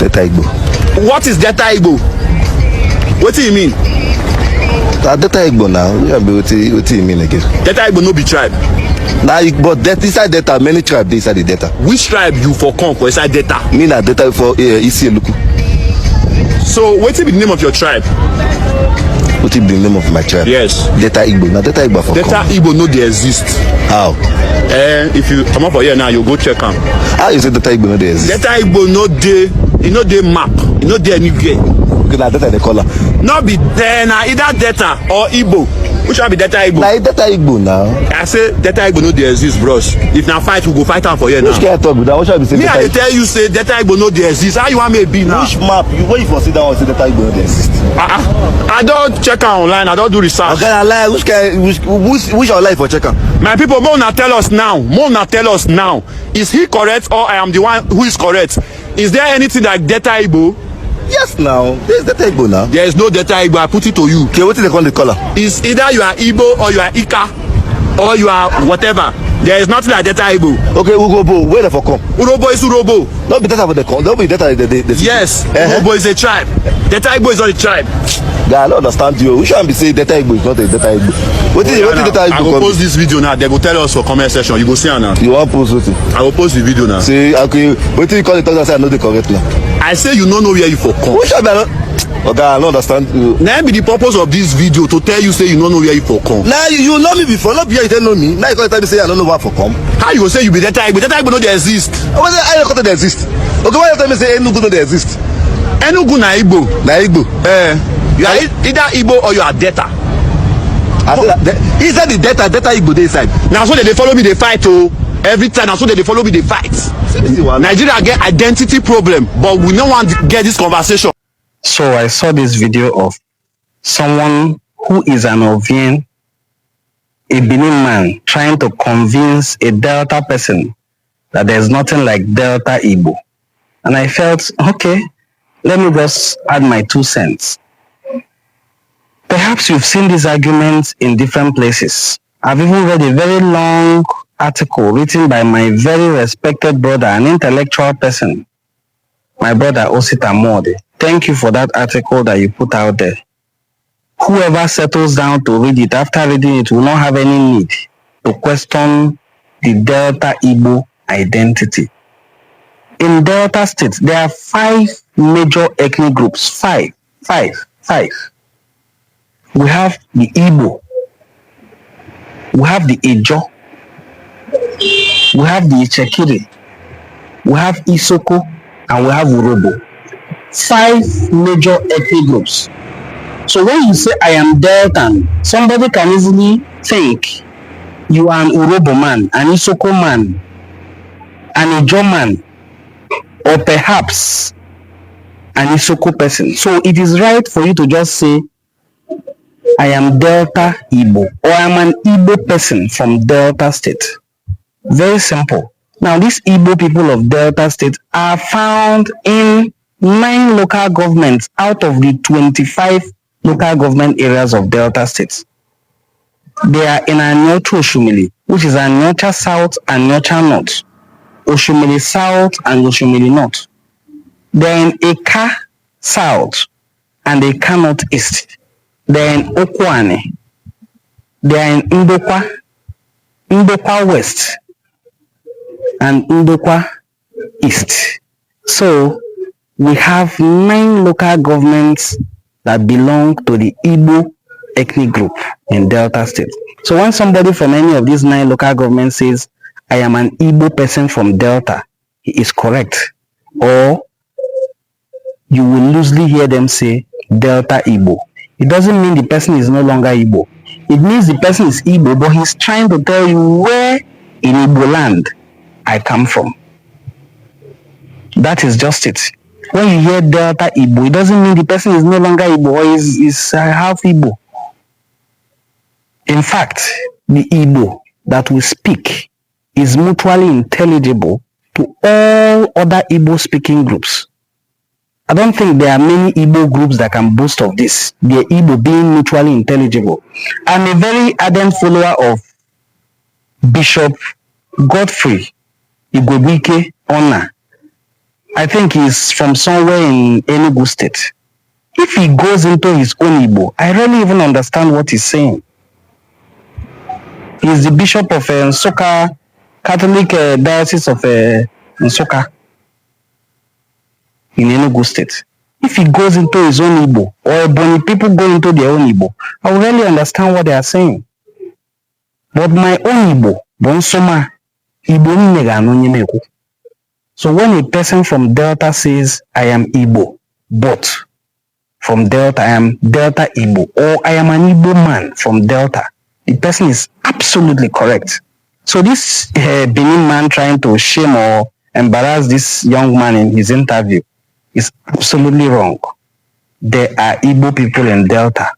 Delta Igbo. What is Delta Igbo? What do you mean? Delta Igbo now. What do you mean again? Delta Igbo no be tribe. Now, but inside Delta, many tribes inside the Delta. Which tribe you for come for inside Delta? Me na Delta for Isieluku. So, what is the name of your tribe? What is the name of my tribe? Yes. Delta Igbo. Now Delta Igbo for Delta Igbo no they exist. How? If you come up for here now, you go check them. How you say Delta Igbo no they exist? Delta Igbo no they, you know they map, you know they anywhere. Okay, now Delta the color. Not be there now, either Delta or Igbo. Which one be Delta Igbo? Now Delta Igbo now. I say Delta Igbo no they exist, bros. If now fight, we go fight them for here now. Which can't talk with that? What shall we say? Me I tell you say Delta Igbo no they exist. How you want me to be now? Which map? You when you for sit down and say Delta Igbo no they exist? I don't check out online. I don't do research. Okay, I lie. Which online for check out? My people, Mona tell us now. Mona tell us now. Is he correct or I am the one who is correct? Is there anything like Delta Igbo? Yes, now. There's Delta Igbo now. There is no Delta Igbo. I put it to you. Okay, what do they call the color? It's either you are Igbo or you are Ika or you are whatever. There is nothing like Delta Igbo. Okay, Urobo. Where the fuck come? Urobo is Urobo. Not be Delta for the call. Don't be Delta the yes, Urobo is a tribe. Delta Igbo is not a tribe. Yeah, I don't understand you. We shouldn't be saying Delta Igbo is not a Delta Igbo. What is Delta Igbo? I will post this video now. They will tell us for comment section. You go see her now. You want post what? I will post the video now. See, okay. What do you call it? I know the correct now. I say you don't know where you for come. Who should be? Okay, I don't understand you. Now be the purpose of this video to tell you say you don't know where you for come. Now you know me before, not here you don't know me. Now you can't tell me say I don't know where for come. How you go say you be Delta Igbo? Delta Igbo no they exist. I don't know they exist. Okay, why you tell me say Enugu no they exist? Enugu na Igbo. Na Igbo. You are either Igbo or you are Delta. I say that inside the Delta Igbo dey inside. Now so they follow me they fight oh. Every time now so they follow me they fight. Nigeria get identity problem, but we no want to get this conversation. So I saw this video of someone who is an Ovian, a Benin man, trying to convince a Delta person that there's nothing like Delta Igbo. And I felt, okay, let me just add my 2 cents. Perhaps you've seen these arguments in different places. I've even read a very long article written by my very respected brother, an intellectual person, my brother Osita Mode. Thank you for that article that you put out there. Whoever settles down to read it, after reading it, will not have any need to question the Delta Igbo identity. In Delta State, there are 5 major ethnic groups. 5. We have the Igbo, we have the Ijo, we have the Ichekiri, we have Isoko, and we have Urobo. 5 major ethnic groups. So when you say I am Delta, somebody can easily think you are an Urobo man, an Isoko man, an Ijo man, or perhaps an Isoko person. So it is right for you to just say I am Delta Igbo, or I am an Igbo person from Delta State. Very simple. Now, these Igbo people of Delta State are found in 9 local governments out of the 25 local government areas of Delta State. They are in Anyocha Oshumili, which is Anyocha South and Anyocha North, Oshumili South and Oshumili North. They are in Eka South and Eka North East. They are in Okwane. They are in Ndokwa West, and Ndokwa East. So we have 9 local governments that belong to the Igbo ethnic group in Delta State. So when somebody from any of these 9 local governments says, I am an Igbo person from Delta, he is correct. Or you will loosely hear them say Delta Igbo. It doesn't mean the person is no longer Igbo. It means the person is Igbo, but he's trying to tell you where in Igbo land I come from. That is just it. When you hear Delta Igbo, it doesn't mean the person is no longer Igbo or is half Igbo. In fact, the Igbo that we speak is mutually intelligible to all other Igbo speaking groups. I don't think there are many Igbo groups that can boast of this, their Igbo being mutually intelligible. I'm a very ardent follower of Bishop Godfrey Igwebike Ona, I think he's from somewhere in Enugu State. If he goes into his own Igbo, I really even understand what he's saying. He's the bishop of Nsukka, Catholic Diocese of Nsukka in Enugu State. If he goes into his own Igbo, or Ebonyi people go into their own Igbo, I will really understand what they are saying. But my own Igbo, Bonsoma, Igbo Nnega no Nyemeku. So when a person from Delta says, I am Igbo, but from Delta, I am Delta Igbo, or I am an Igbo man from Delta, the person is absolutely correct. So this Benin man trying to shame or embarrass this young man in his interview is absolutely wrong. There are Igbo people in Delta,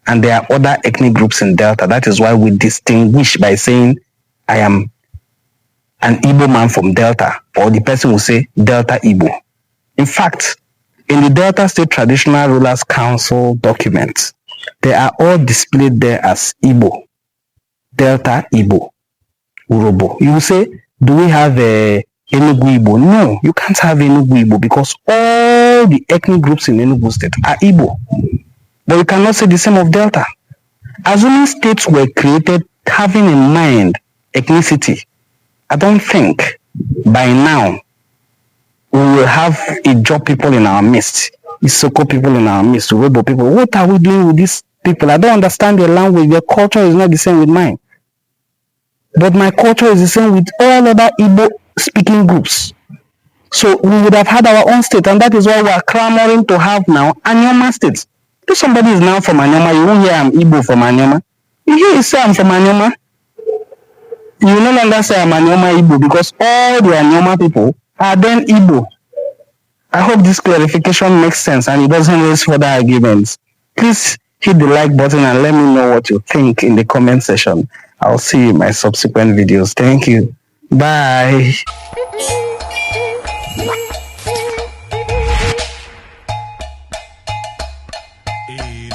and there are other ethnic groups in Delta. That is why we distinguish by saying, I am an Igbo man from Delta, or the person will say Delta Igbo. In fact, in the Delta State Traditional Rulers Council documents, they are all displayed there as Igbo, Delta Igbo, Urobo. You will say, do we have a Enugu Igbo? No, you can't have Enugu Igbo because all the ethnic groups in Enugu State are Igbo. But you cannot say the same of Delta. Assuming states were created having in mind ethnicity, I don't think by now we will have Ijaw people in our midst, Isoko people in our midst, Urobo people. What are we doing with these people? I don't understand their language. Their culture is not the same with mine. But my culture is the same with all other Igbo speaking groups. So we would have had our own state, and that is why we are clamoring to have now Anyoma state. If somebody is now from Anyoma, you won't hear I'm Igbo from Anyoma. You hear you say I'm from Anyoma, you will no longer say I'm Anyoma Igbo because all the Anyoma people are then Igbo. I hope this clarification makes sense and it doesn't raise further arguments. Please hit the like button and let me know what you think in the comment section. I'll see you in my subsequent videos. Thank you. Bye. Hey,